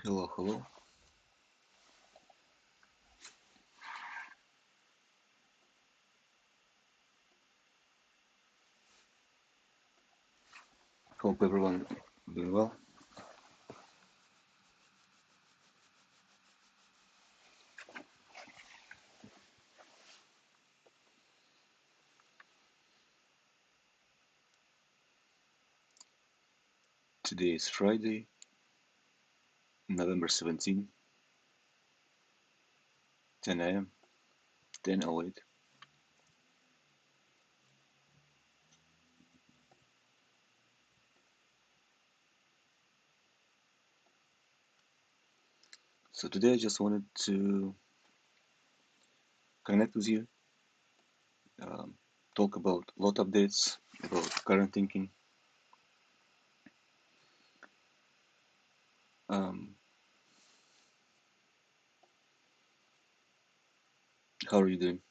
Hello, hello. Hope everyone doing well. Today is Friday, November 17, 10 a.m., 10:08. So today I just wanted to connect with you, um, talk about lot updates, about current thinking. Um, how are you doing?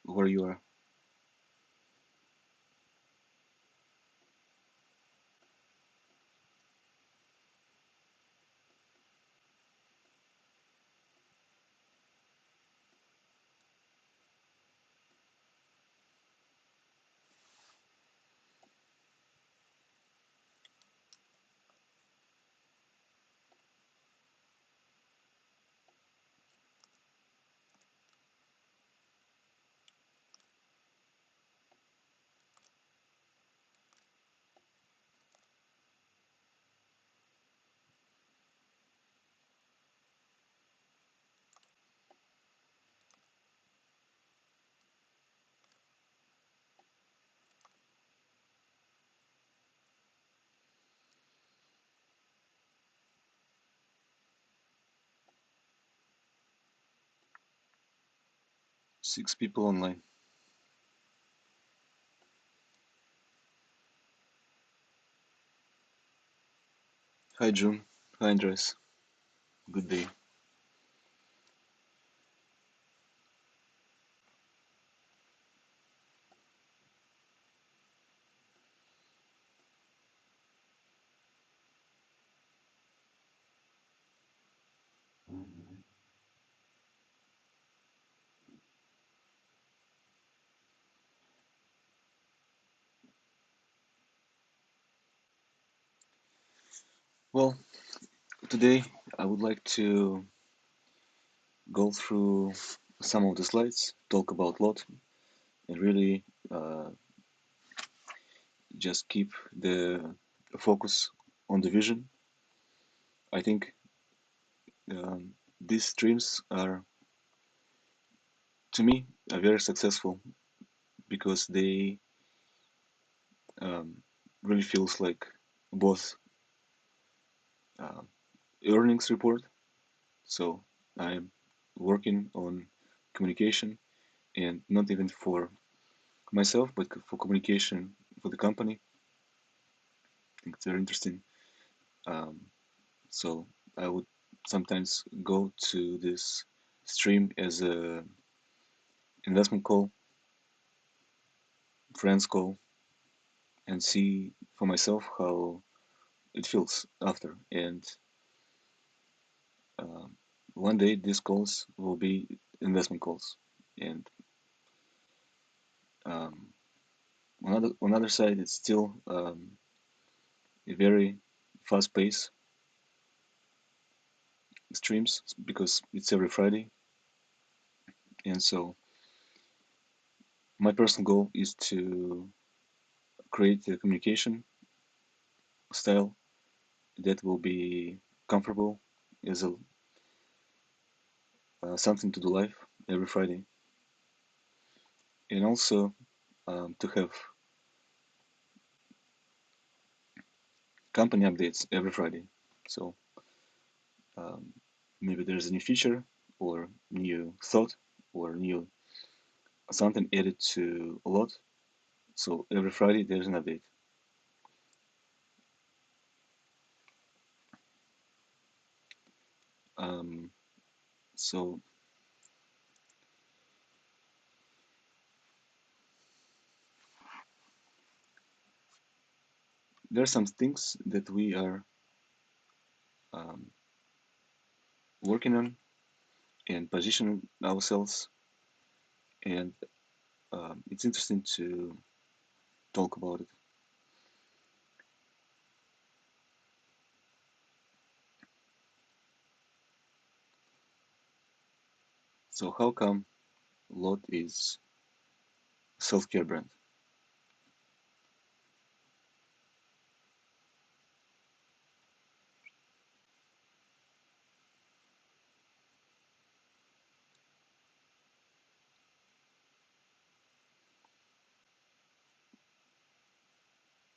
Where you are? Six people online. Hi June. Hi Andres. Good day. Well, today I would like to go through some of the slides, talk about lot, and really just keep the focus on the vision. I think these streams are, to me, are very successful because they um, really feels like both uh, earnings report. So I'm working on communication and not even for myself, but for communication for the company. I think it's very interesting. Um, so I would sometimes go to this stream as a investment call, friends call, and see for myself how it feels after. And um, one day these calls will be investment calls. And um, on other side, it's still a very fast pace streams because it's every Friday. And so my personal goal is to create a communication style that will be comfortable as a something to do live every Friday, and also to have company updates every Friday. So um, maybe there's a new feature or new thought or new something added to a lot. So every Friday there's an update. Um, so there are some things that we are um, working on and positioning ourselves. And it's interesting to talk about it. So, how come Lot is self-care brand?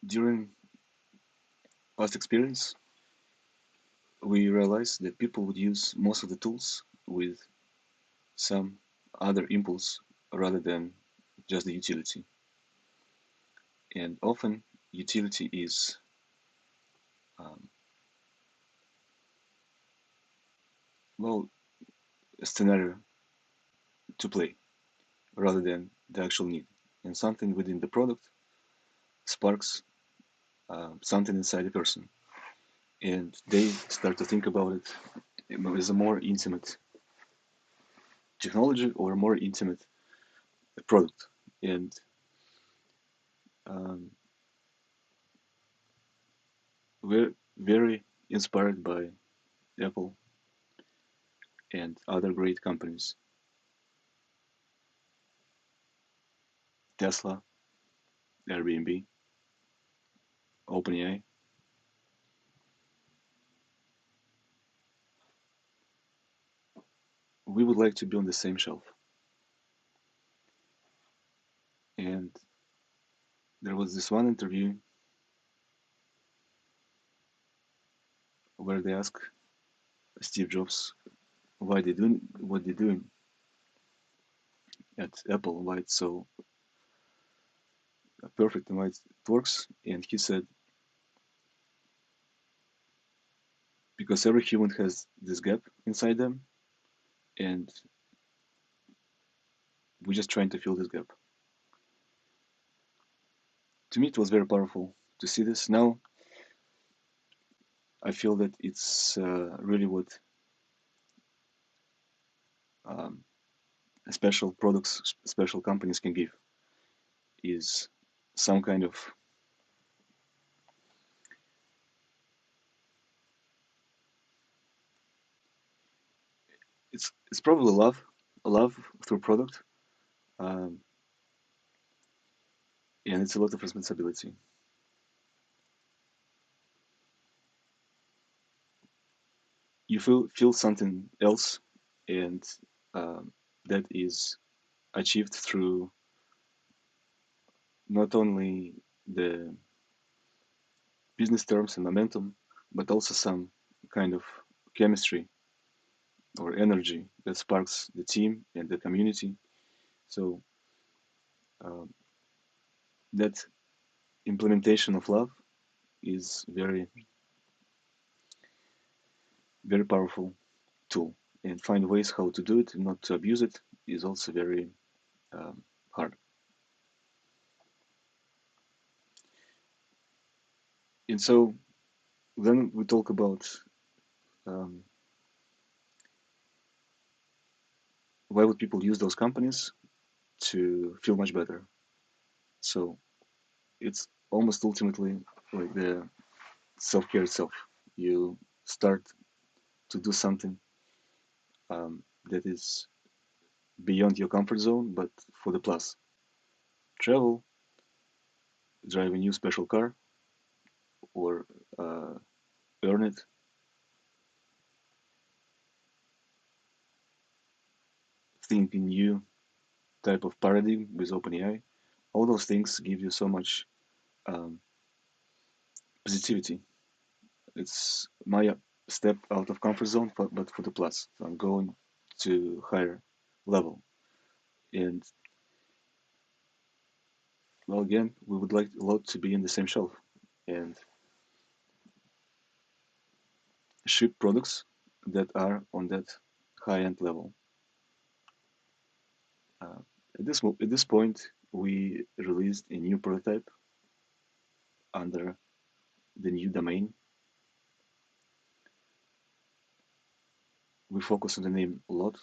During past experience, we realized that people would use most of the tools with some other impulse rather than just the utility. And often, utility is um, well a scenario to play rather than the actual need. And something within the product sparks something inside the person, and they start to think about it as a more intimate technology or a more intimate product. And um, we're very inspired by Apple and other great companies, Tesla, Airbnb, OpenAI. We would like to be on the same shelf. And there was this one interview where they asked Steve Jobs why they doing what they're doing at Apple, why it's so perfect and why it works. And he said, because every human has this gap inside them, and we're just trying to fill this gap. To me, it was very powerful to see this. Now, I feel that it's really what um, special products, special companies can give is some kind of it's probably love, a love through product, um, and it's a lot of responsibility. You feel something else, and um, that is achieved through not only the business terms and momentum, but also some kind of chemistry or energy that sparks the team and the community. So um, that implementation of love is very powerful tool, and find ways how to do it, not to abuse it, is also very um, hard. And so then we talk about um, why would people use those companies to feel much better. So it's almost ultimately like the self-care itself. You start to do something that is beyond your comfort zone, but for the plus. Travel, drive a new special car, or uh, earn it, think in new type of paradigm with OpenAI. All those things give you so much um, positivity. It's my step out of comfort zone, but for the plus. So I'm going to higher level. And well, again, we would like a lot to be in the same shelf and ship products that are on that high end level. Uh, at this point, we released a new prototype under the new domain, We focus on the name a lot,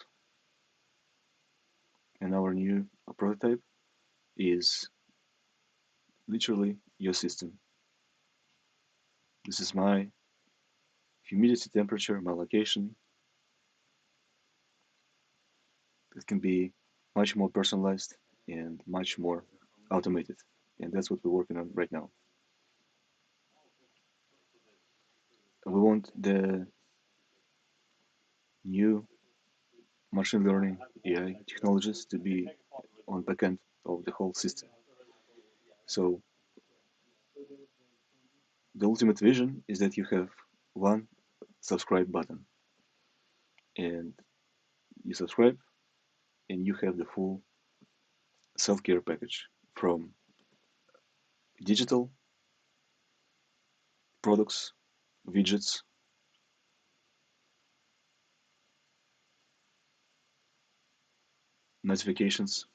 and our new prototype is literally your system. This is my humidity temperature, my location. It can be much more personalized and much more automated. And that's what we're working on right now. We want the new machine learning AI technologies to be on backend of the whole system. So the ultimate vision is that you have one subscribe button and you subscribe and you have the full self-care package from digital products, widgets, notifications,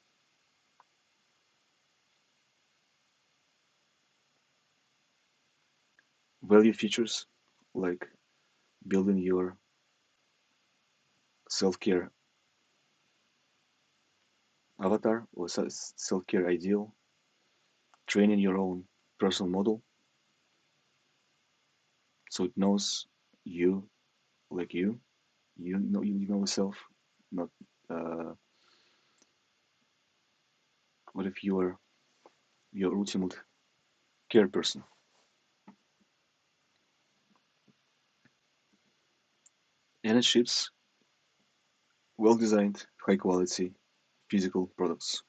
value features like building your self-care avatar or self-care ideal, training your own personal model so it knows you like you know yourself, not what if you are your ultimate care person. And it ships well-designed, high-quality physical products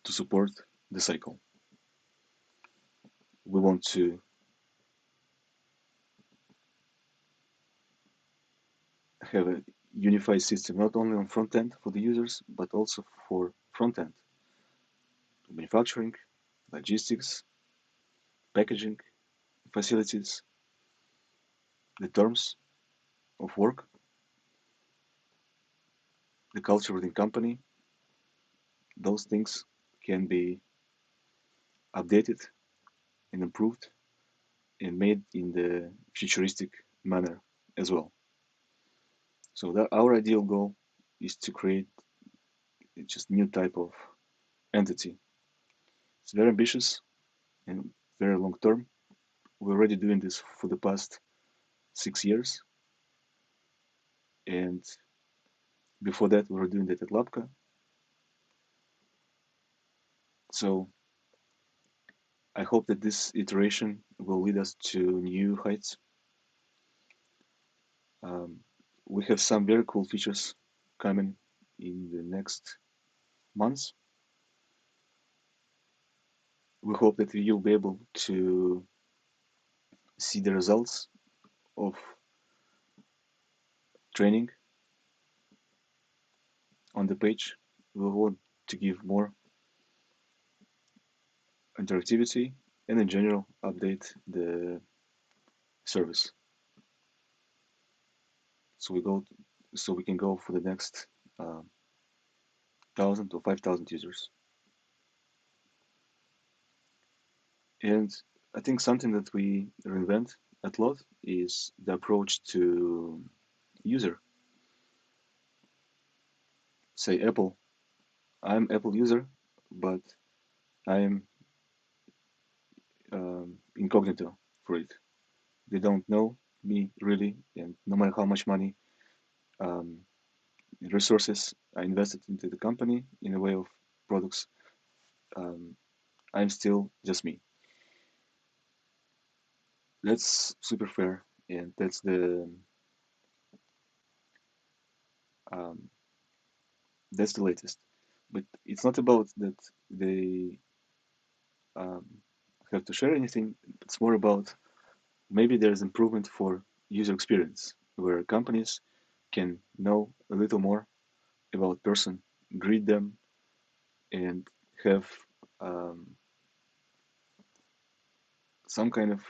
to support the cycle. We want to have a unified system not only on front end for the users, but also for front end manufacturing, logistics, packaging, facilities, the terms of work, the culture within company. Those things can be updated and improved and made in the futuristic manner as well. So that our ideal goal is to create just new type of entity. It's very ambitious and very long term. We're already doing this for the past 6 years, and before that we were doing that at Labka. So I hope that this iteration will lead us to new heights. Um, we have some very cool features coming in the next months. We hope that you'll be able to see the results of training on the page. We want to give more interactivity and in general update the service. So we can go for the next 1,000 to 5,000 users. And I think something that we reinvent a lot is the approach to user. Say Apple. I'm Apple user, but I'm incognito for it. They don't know me really, and no matter how much money, um, resources I invested into the company in the way of products, um, I'm still just me. That's super fair, and um, that's the latest. But it's not about that they um, have to share anything. It's more about maybe there's improvement for user experience where companies can know a little more about person, greet them, and have um, some kind of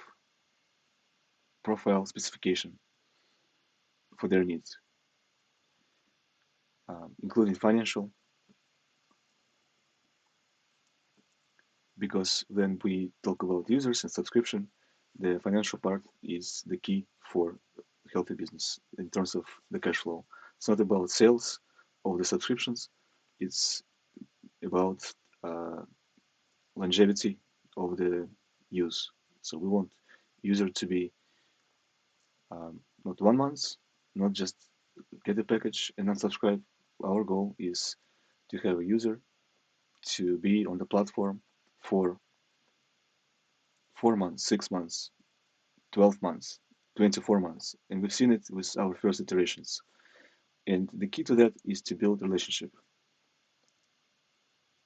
profile specification for their needs, including financial, because when we talk about users and subscription, the financial part is the key for healthy business in terms of the cash flow. It's not about sales of the subscriptions. It's about uh, longevity of the use. So we want user to be not 1 month, not just get the package and unsubscribe. Our goal is to have a user to be on the platform for 4 months, 6 months, 12 months, 24 months. And we've seen it with our first iterations. And the key to that is to build relationship.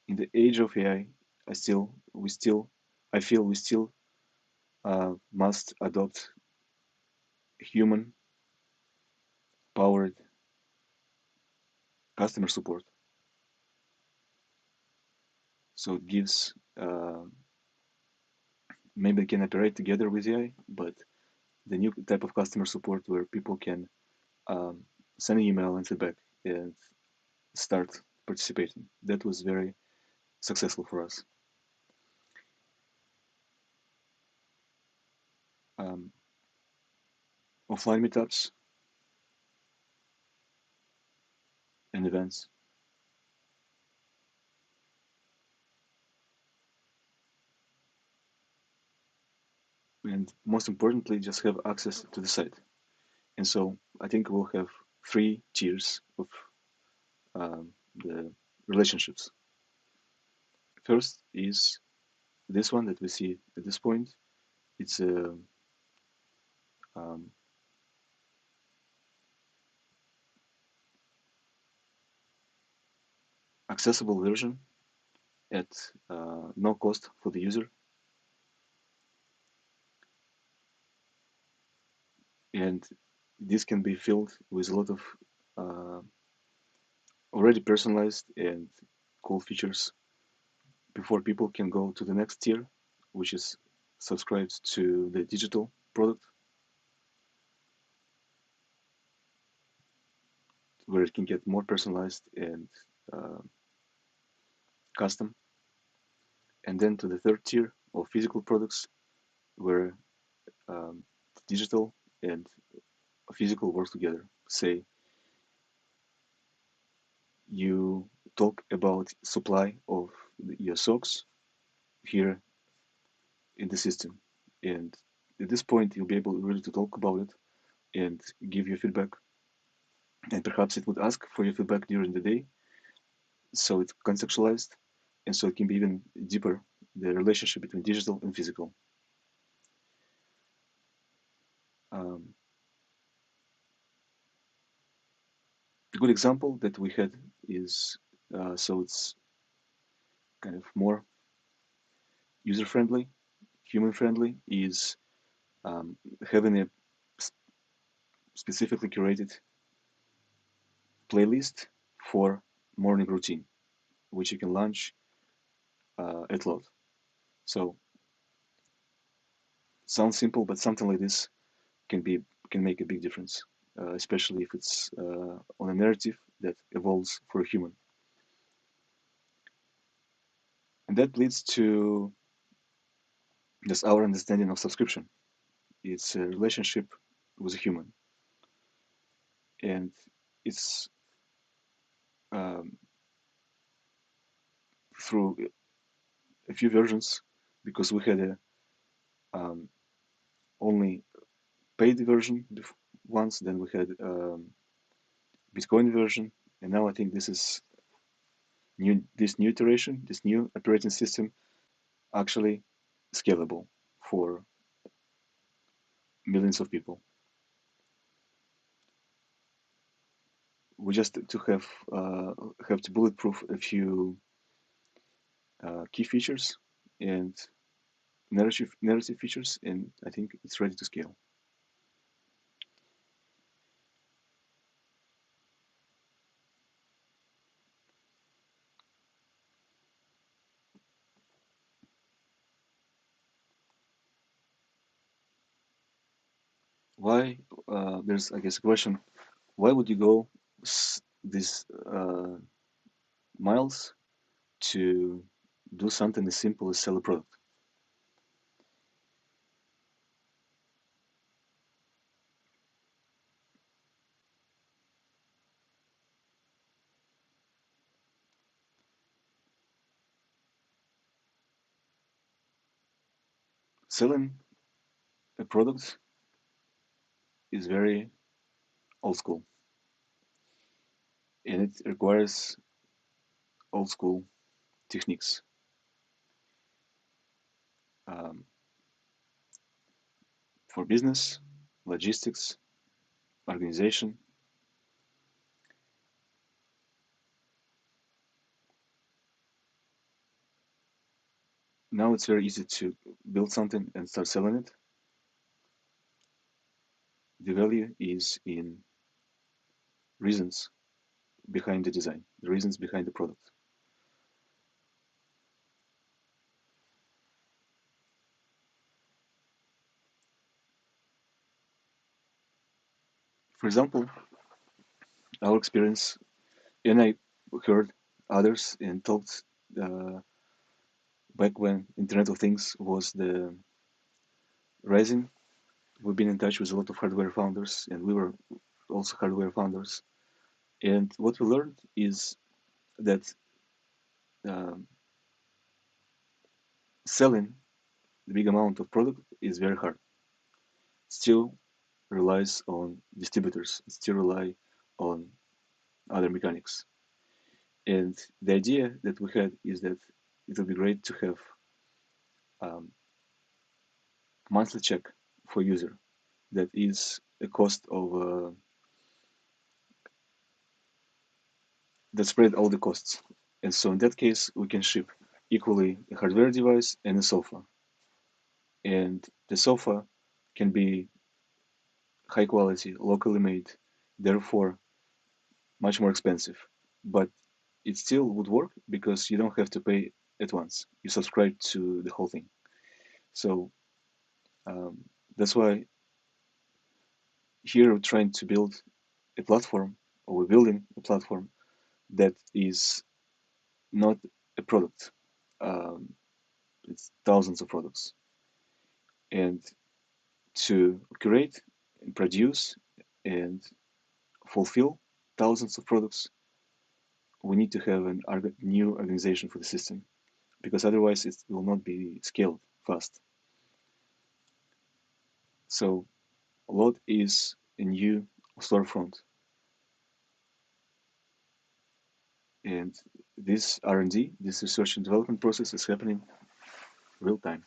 In the age of AI, I feel we still must adopt human powered customer support. So it gives, maybe they can operate together with AI, but the new type of customer support where people can um, send an email and feedback and start participating. That was very successful for us. Um, Offline meetups and events, and most importantly, just have access to the site. And so I think we'll have three tiers of the relationships. First is this one that we see at this point. It's a um, accessible version at no cost for the user, and this can be filled with a lot of uh, already personalized and cool features before people can go to the next tier, which is subscribed to the digital product, where it can get more personalized and uh, custom. And then to the third tier of physical products, where digital and physical work together. Say you talk about supply of your socks here in the system, and at this point you'll be able really to talk about it and give your feedback, and perhaps it would ask for your feedback during the day, so it's contextualized, and so it can be even deeper, the relationship between digital and physical. Um, a good example that we had is, so it's kind of more user friendly, human friendly, is having a specifically curated playlist for morning routine, which you can launch at load. So sounds simple, but something like this can make a big difference, especially if it's on a narrative that evolves for a human. And that leads to just our understanding of subscription. It's a relationship with a human, and it's um, through a few versions, because we had a only paid version once, then we had Bitcoin version, and now I think this new iteration, this new operating system, actually scalable for millions of people. We just to have to bulletproof a few key features and narrative features, and I think it's ready to scale. Why? There's, I guess, a question. Why would you go these miles to do something as simple as sell a product? selling a product is very old school, and it requires old school techniques. Um, for business, logistics, organization. Now it's very easy to build something and start selling it. The value is in reasons behind the design, the reasons behind the product. For example, our experience, and I heard others and talked uh, back when Internet of Things was the rising. We've been in touch with a lot of hardware founders, and we were also hardware founders. And what we learned is that um, selling the big amount of product is very hard. Still relies on distributors, still rely on other mechanics. And the idea that we had is that it would be great to have um, monthly check for user that is a cost of that spread all the costs. And so in that case, we can ship equally a hardware device and a sofa. And the sofa can be high quality, locally made, therefore much more expensive. But it still would work because you don't have to pay at once. You subscribe to the whole thing. So um, that's why here we're trying to build a platform, or we're building a platform that is not a product. Um, it's thousands of products. And to curate and produce and fulfill thousands of products, we need to have an new organization for the system because otherwise it will not be scaled fast. So a lot is a new storefront, and this R&D, this research and development process is happening real time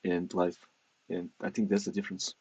and live, and I think that's the difference.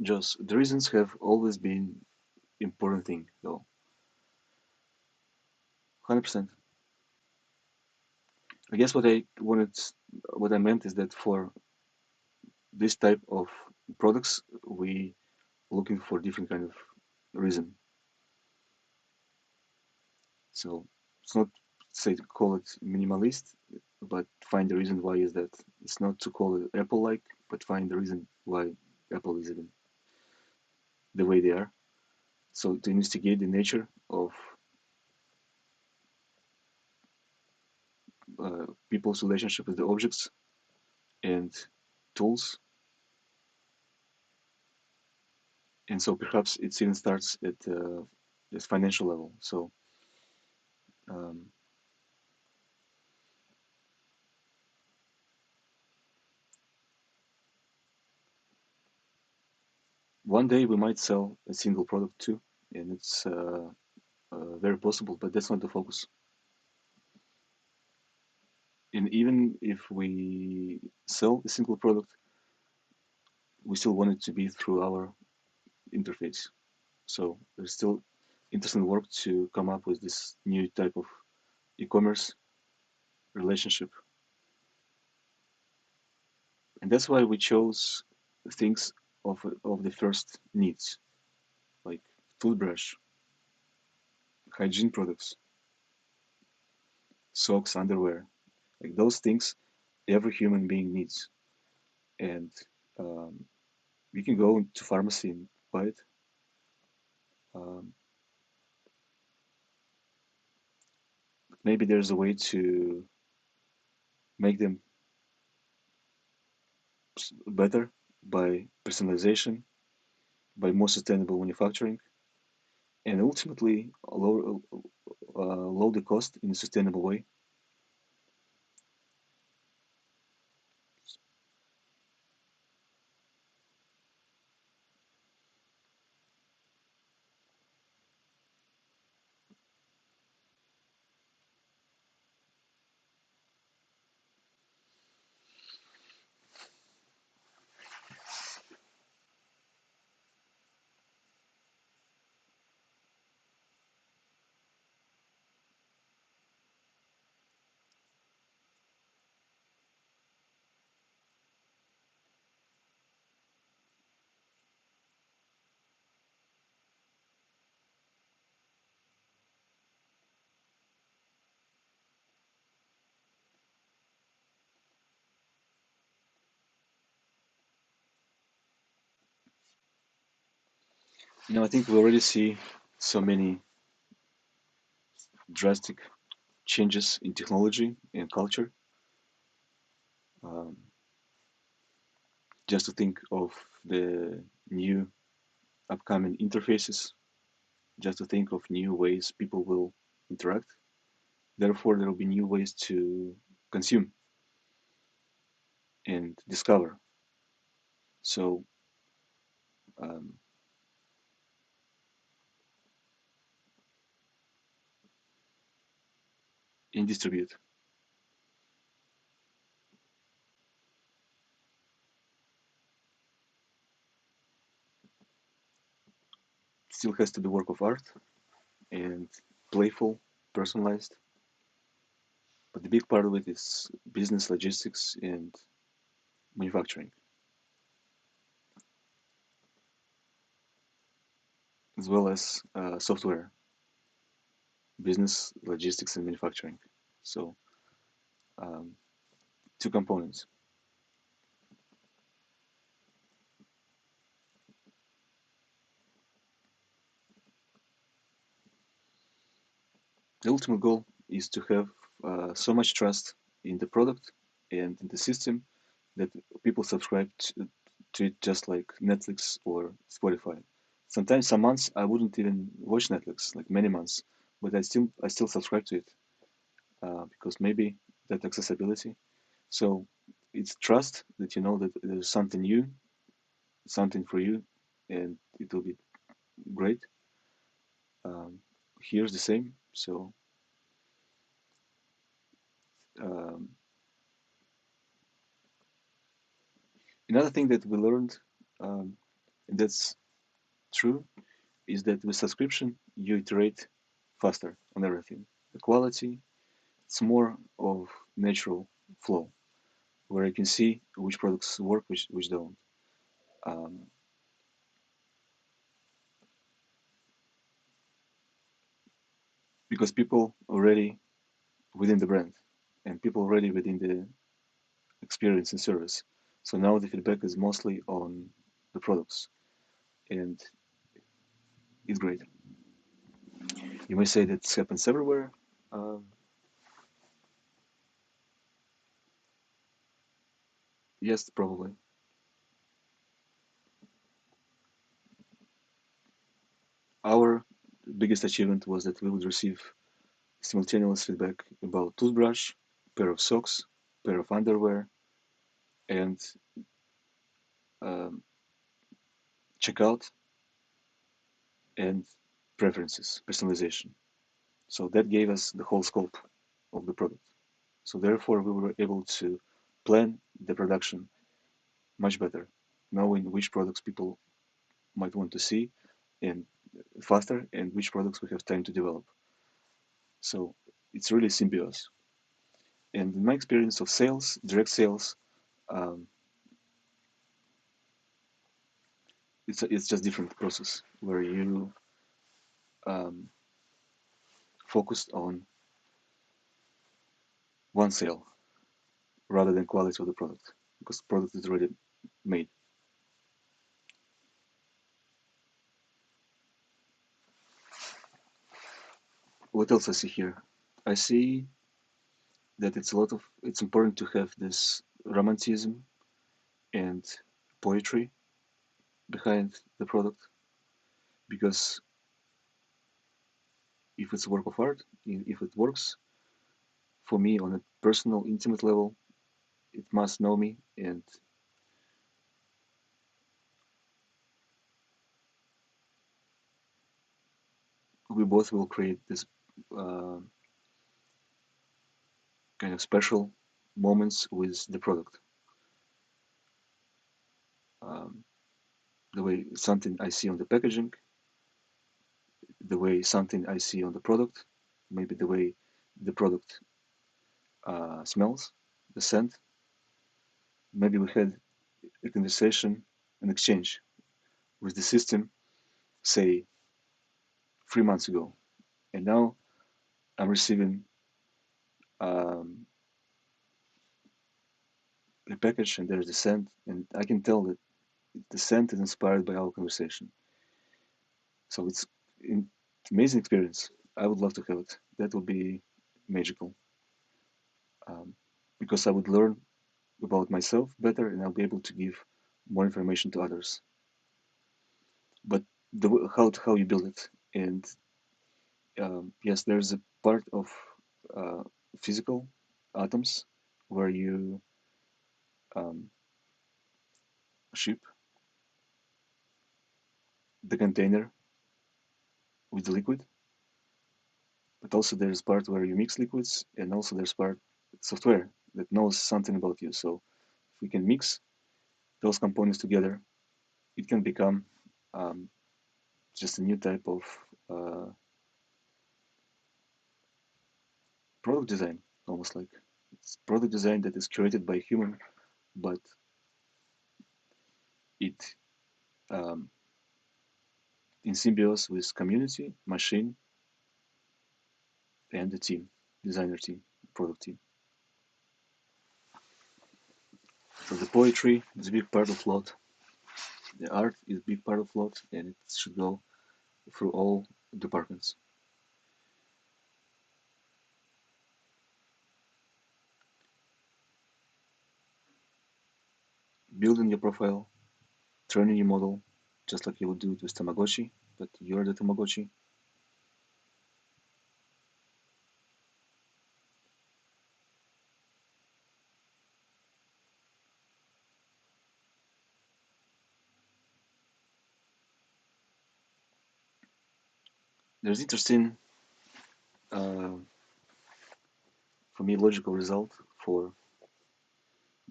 Just the reasons have always been important thing, though. 100%. I guess what I meant is that for this type of products, we looking for different kind of reason. So it's not say to call it minimalist, but find the reason why is that it's not to call it Apple-like, but find the reason why Apple is even the way they are. So to investigate the nature of people's relationship with the objects and tools, and so perhaps it even starts at this financial level. So um, one day we might sell a single product too, and it's very possible, but that's not the focus. And even if we sell a single product, we still want it to be through our interface. So there's still interesting work to come up with this new type of e-commerce relationship. And that's why we chose things of the first needs, like toothbrush, hygiene products, socks, underwear, like those things every human being needs. And um, we can go to pharmacy and buy it. Um, Maybe there's a way to make them better by personalization, by more sustainable manufacturing, and ultimately lower the cost in a sustainable way. I think we already see so many drastic changes in technology and culture. Um, just to think of the new upcoming interfaces, just to think of new ways people will interact. Therefore, there will be new ways to consume and discover. So, um, and distribute. Still has to be work of art and playful, personalized. But the big part of it is business, logistics, and manufacturing, as well as software, business, logistics, and manufacturing. So, um, two components. The ultimate goal is to have so much trust in the product and in the system that people subscribe to it just like Netflix or Spotify. Sometimes some months I wouldn't even watch Netflix, like many months, but I still subscribe to it because maybe that accessibility. So it's trust that you know that there's something new, something for you, and it will be great. Um, Here's the same. So um, another thing that we learned, um, and that's true, is that with subscription you iterate faster on everything. The quality, it's more of natural flow where you can see which products work, which don't. Um, because people already within the brand and people already within the experience and service. So now the feedback is mostly on the products and it's great. You may say that it happens everywhere. Um, yes, probably. Our biggest achievement was that we would receive simultaneous feedback about toothbrush, pair of socks, pair of underwear, and um, checkout and preferences, personalization. So that gave us the whole scope of the product. So therefore, we were able to plan the production much better, knowing which products people might want to see and faster and which products we have time to develop. So it's really symbiosis. And in my experience of sales, direct sales, um, it's just different process where you um, focused on one sale rather than quality of the product because the product is already made. What else I see here? I see that it's important to have this romanticism and poetry behind the product because if it's a work of art, if it works for me on a personal, intimate level, it must know me, and we both will create this uh, kind of special moments with the product. Um, the way something I see on the packaging, the way something I see on the product, maybe the way the product smells, the scent. Maybe we had a conversation, an exchange with the system, say 3 months ago, and now I'm receiving um, a package and there's the scent, and I can tell that the scent is inspired by our conversation. So it's an amazing experience. I would love to have it. That would be magical um, because I would learn about myself better and I'll be able to give more information to others. But how you build it, and yes, there's a part of uh, physical atoms where you um, ship the container with the liquid, but also there's part where you mix liquids, and also there's part software that knows something about you. So if we can mix those components together, it can become um, just a new type of uh, product design, almost like it's product design that is created by a human, but it um, in symbiosis with community, machine, and the team, designer team, product team. So the poetry is a big part of Lot. The art is a big part of Lot, and it should go through all departments. Building your profile, training your model, just like you would do it with Tamagotchi, but you're the Tamagotchi. There's interesting, uh, for me, logical result for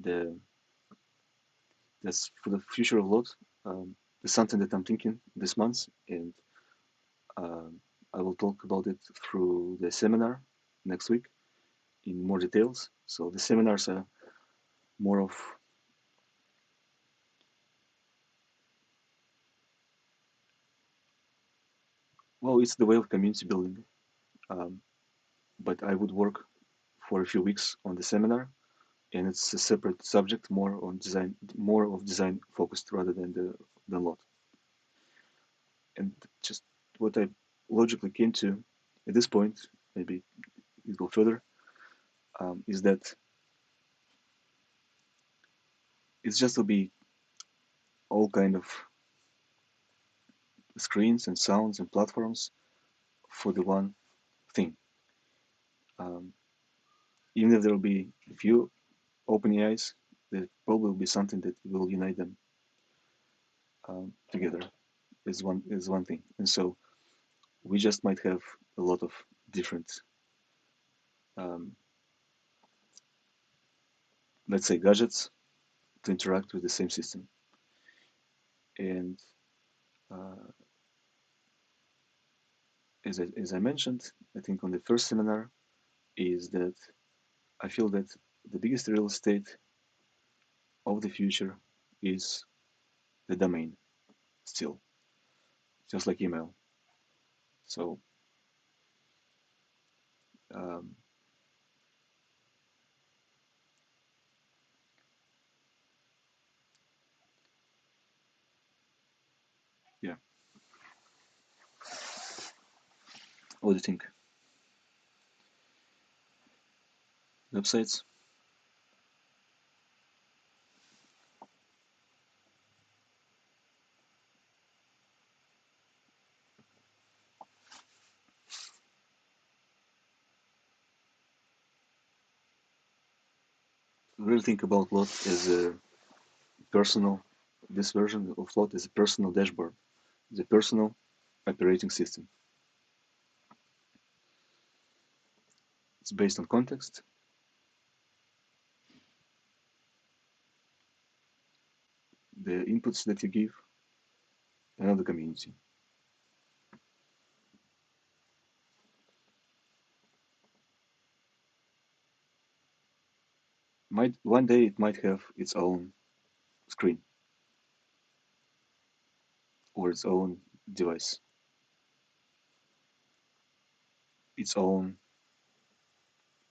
the that's for the future of Lot. It's something that I'm thinking this month, and um, I will talk about it through the seminar next week in more details. So the seminars are more of, well, it's the way of community building. Um, but I would work for a few weeks on the seminar, and it's a separate subject, more of design focused rather than the lot. And just what I logically came to at this point, maybe we go further, is that it's just to be all kind of screens and sounds and platforms for the one thing. Um, Even if there will be a few open AIs, there probably will be something that will unite them together is one thing. And so we just might have a lot of different, um, let's say, gadgets to interact with the same system. And uh, as I mentioned, I think on the first seminar is that I feel that the biggest real estate of the future is the domain still, just like email. So Um, yeah. What do you think? Websites? Really think about Lot as a personal. This version of Lot is a personal dashboard, the personal operating system. It's based on context, the inputs that you give, and the community. Might one day it might have its own screen or its own device, its own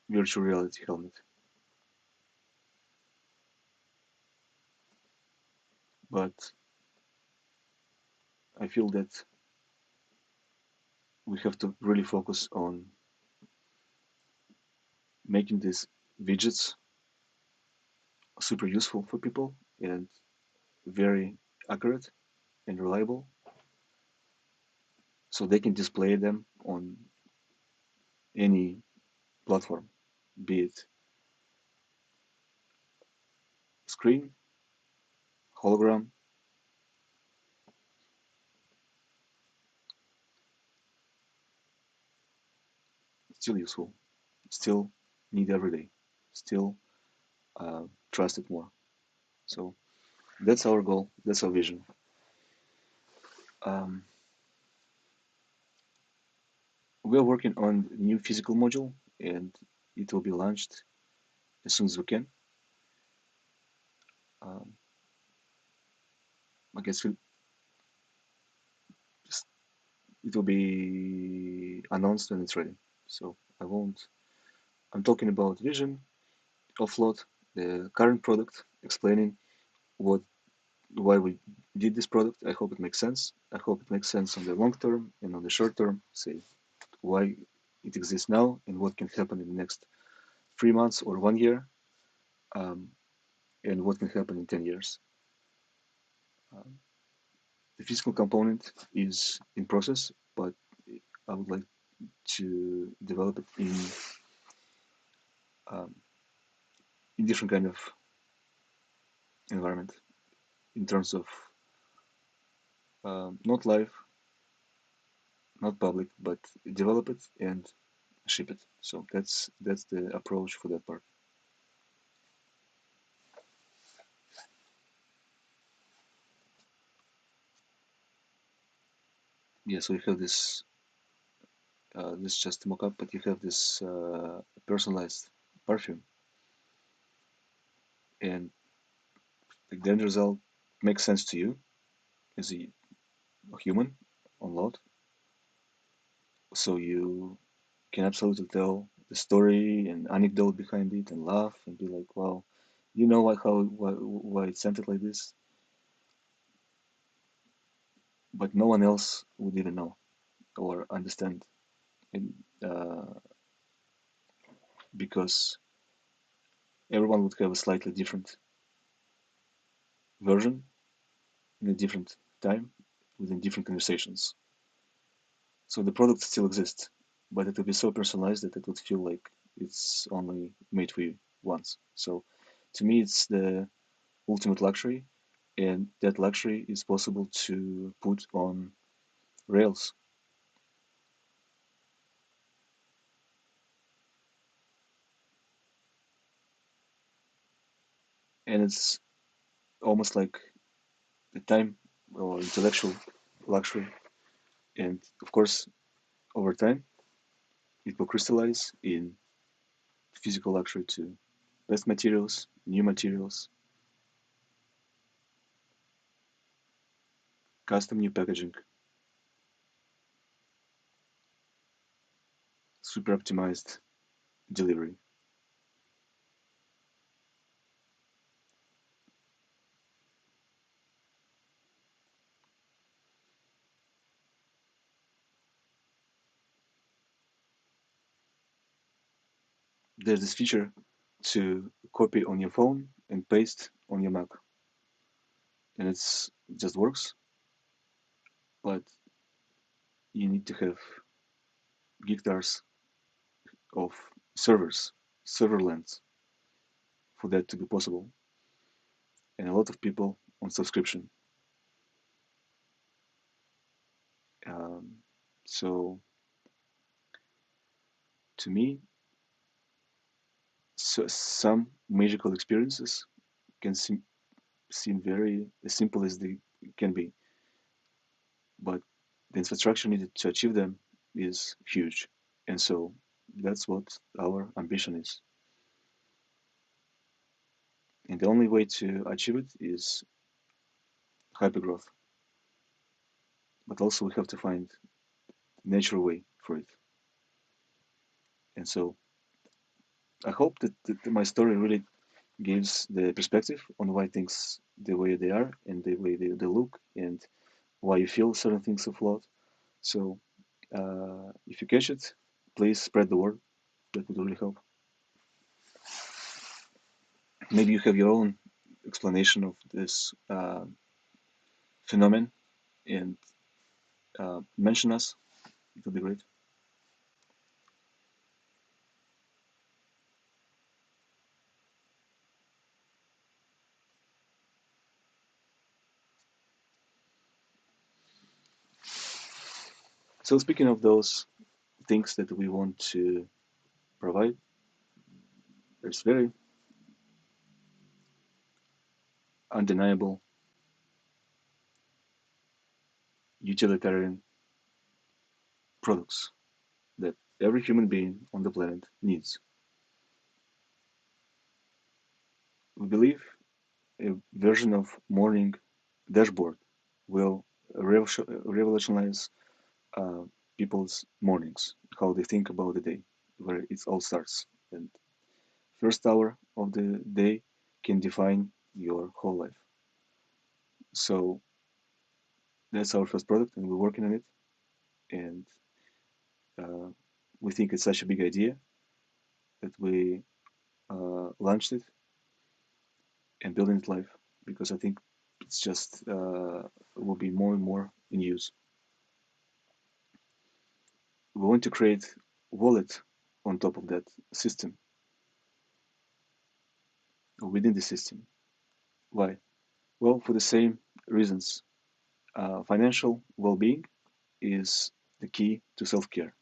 virtual reality helmet. But I feel that we have to really focus on making these widgets super useful for people and very accurate and reliable so they can display them on any platform, be it screen, hologram, still useful, still need every day, still trust it more. So that's our goal, that's our vision. Um, we are working on a new physical module and it will be launched as soon as we can. Um, I guess it will be announced when it's ready. So I won't. I'm talking about vision, offload, the current product, explaining what why we did this product. I hope it makes sense. I hope it makes sense on the long term and on the short term. Say why it exists now and what can happen in the next 3 months or 1 year, um, and what can happen in 10 years. Um, the physical component is in process, but I would like to develop it um, in different kind of environment in terms of not live, not public, but develop it and ship it. So that's the approach for that part. Yeah, so you have this just mock-up, but you have this personalized perfume, and the end result makes sense to you as a human on load, so you can absolutely tell the story and anecdote behind it and laugh and be like, wow, you know why it scented like this, but no one else would even know or understand, and, because everyone would have a slightly different version in a different time within different conversations. So the product still exists, but it would be so personalized that it would feel like it's only made for you once. So to me, it's the ultimate luxury, and that luxury is possible to put on Rails. And it's almost like the time or intellectual luxury. And of course, over time, it will crystallize in physical luxury too. Best materials, new materials, custom new packaging, super optimized. delivery. There's this feature to copy on your phone and paste on your Mac, and it just works, but you need to have gigatars of servers, server lands for that to be possible, and a lot of people on subscription. Um, so to me, some magical experiences can seem very as simple as they can be, but the infrastructure needed to achieve them is huge. And so that's what our ambition is. And the only way to achieve it is hypergrowth. But also we have to find natural way for it. And so I hope that my story really gives the perspective on why things the way they are and the way they look and why you feel certain things are flawed. So if you catch it, please spread the word. That would really help. Maybe you have your own explanation of this phenomenon and mention us. It would be great. So speaking of those things that we want to provide, there's very undeniable utilitarian products that every human being on the planet needs. We believe a version of morning dashboard will revolutionize uh, people's mornings, how they think about the day, where it all starts. And first hour of the day can define your whole life. So that's our first product, and we're working on it. And uh, we think it's such a big idea that we launched it and building it live because I think it's just will be more and more in use. We want to create wallet on top of that system or within the system. Why? Well, for the same reasons. Financial well-being is the key to self-care,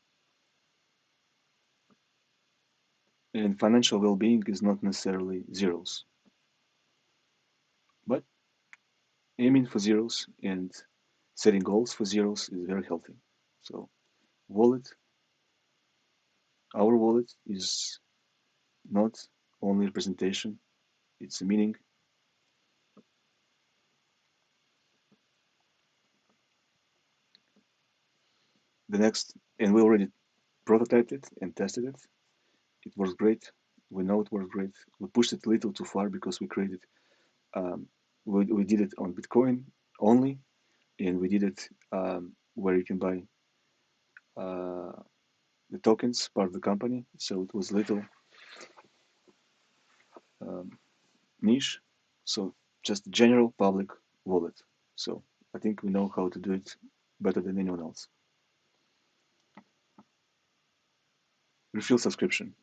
and financial well-being is not necessarily zeros, but aiming for zeros and setting goals for zeros is very healthy. So, wallet, our wallet is not only representation, it's a meaning. The next, and we already prototyped it and tested it. It works great. We know it works great. We pushed it a little too far because we created, we did it on Bitcoin only, and we did it where you can buy uh, the tokens part of the company. So it was a little um, niche. So just general public wallet. So I think we know how to do it better than anyone else. Refill subscription.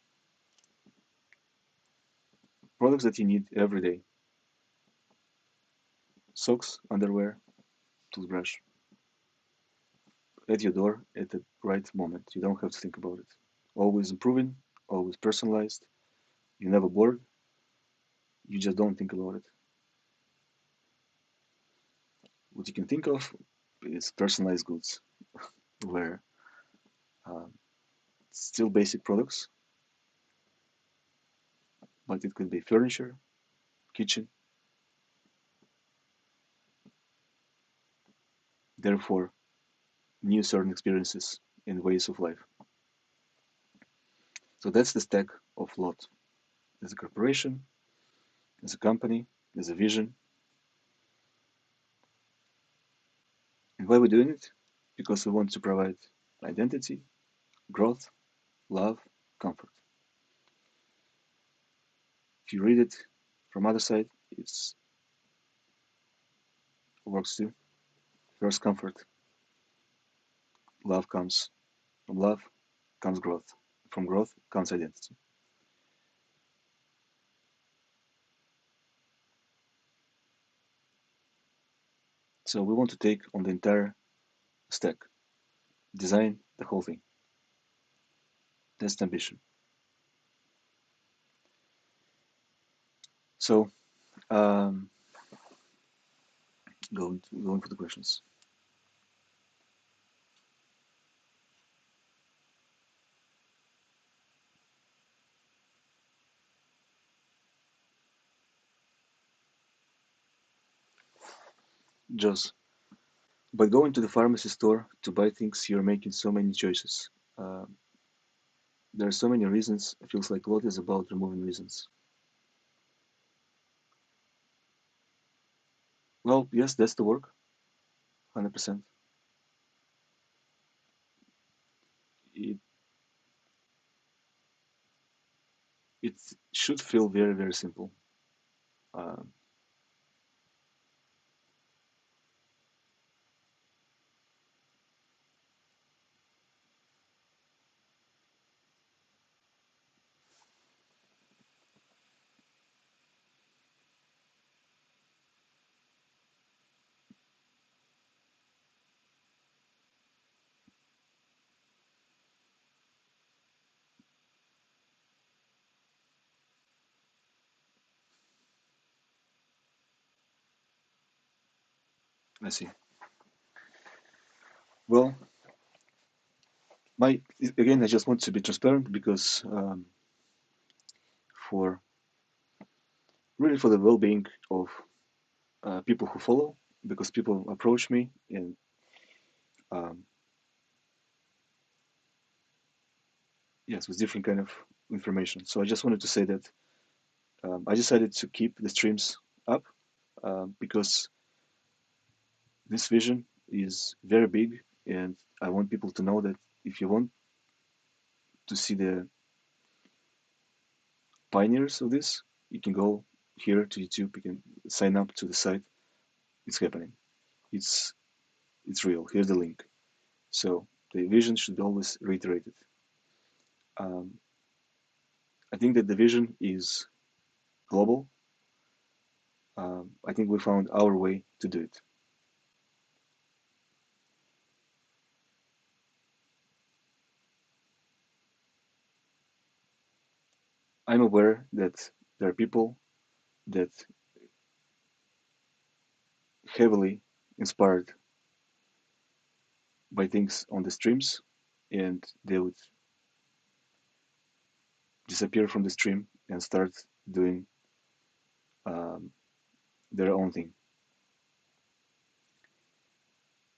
Products that you need every day. Socks, underwear, toothbrush. At your door at the right moment. You don't have to think about it. Always improving, always personalized. You're never bored. You just don't think about it. What you can think of is personalized goods, where um, still basic products, but it could be furniture, kitchen, therefore, new certain experiences and ways of life. So that's the stack of lot. There's a corporation, there's a company, there's a vision. And why we're doing it? Because we want to provide identity, growth, love, comfort. If you read it from other side, it works too. First comfort, love comes from love comes growth. From growth comes identity. So we want to take on the entire stack, design the whole thing. That's the ambition. So um, going for the questions. Just by going to the pharmacy store to buy things, you're making so many choices. Um, there are so many reasons. It feels like a lot is about removing reasons. Well, yes, that's the work, 100%. It it should feel very very simple. Um, I see. Well, my again, I just want to be transparent because for really for the well-being of people who follow, because people approach me and um, yes, with different kind of information. So I just wanted to say that I decided to keep the streams up because this vision is very big, and I want people to know that if you want to see the pioneers of this, you can go here to YouTube. You can sign up to the site. It's happening. It's it's real. Here's the link. So the vision should be always reiterated. Um, I think that the vision is global. I think we found our way to do it. I'm aware that there are people that heavily inspired by things on the streams, and they would disappear from the stream and start doing um, their own thing.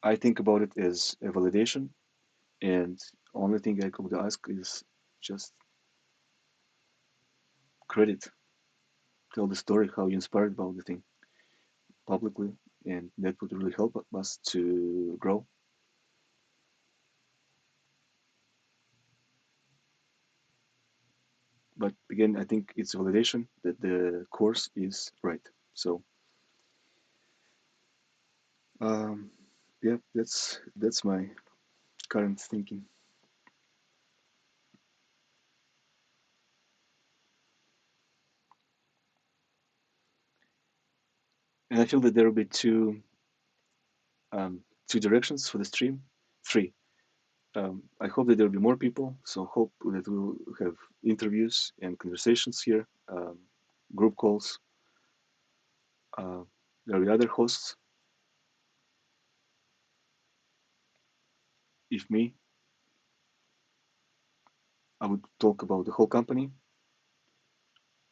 I think about it as a validation, and only thing I could ask is just credit, tell the story how you inspired about the thing publicly, and that would really help us to grow. But again, I think it's a validation that the course is right. So um, yeah, that's my current thinking, and I feel that there will be um, two directions for the stream, three. I hope that there will be more people. So hope that we'll have interviews and conversations here, group calls. Uh, there will be other hosts. If me, I would talk about the whole company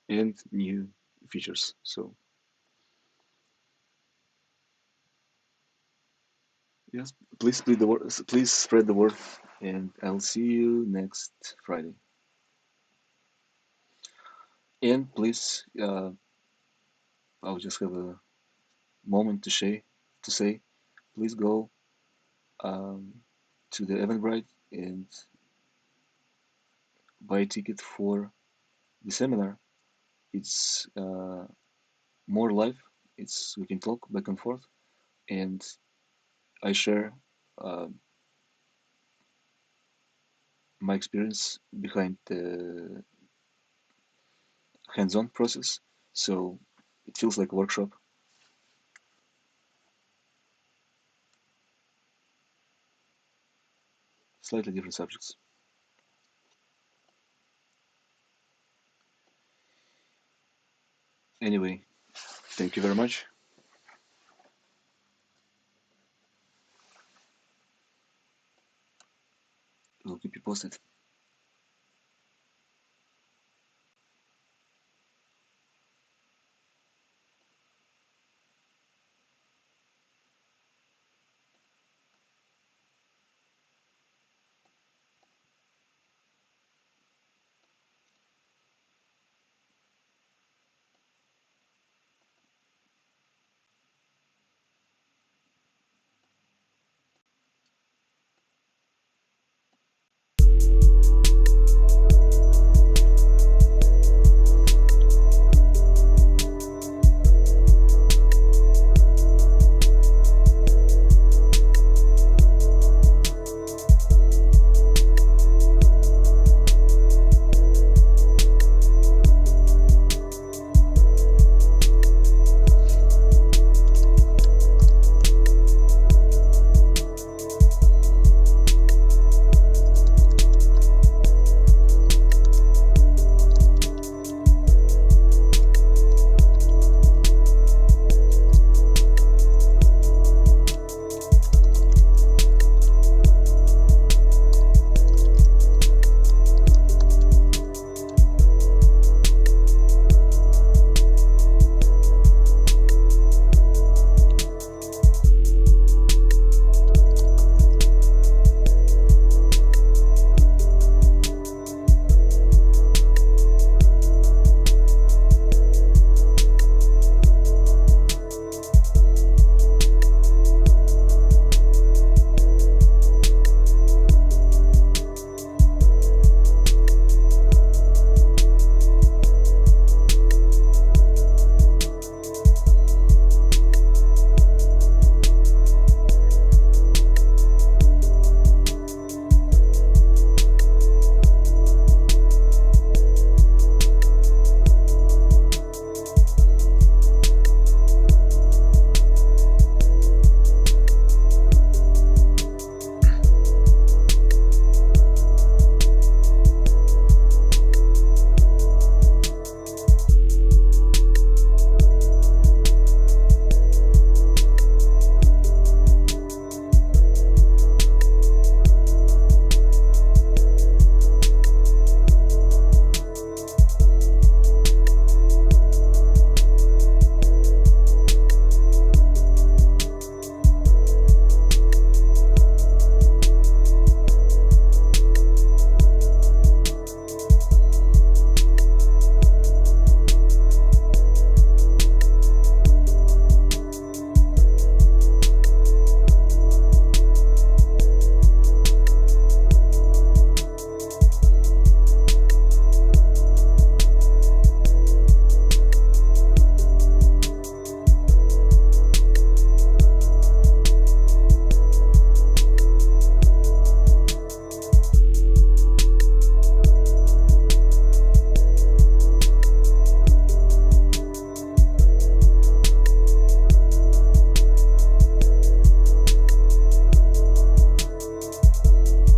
and new features. So yes, please please spread the word, and I'll see you next Friday. And please, I'll just have a moment to say, please go um, to the Eventbrite and buy a ticket for the seminar. It's more live. It's we can talk back and forth, and I share uh, my experience behind the hands-on process. So it feels like a workshop, slightly different subjects. Anyway, thank you very much. We'll keep you posted.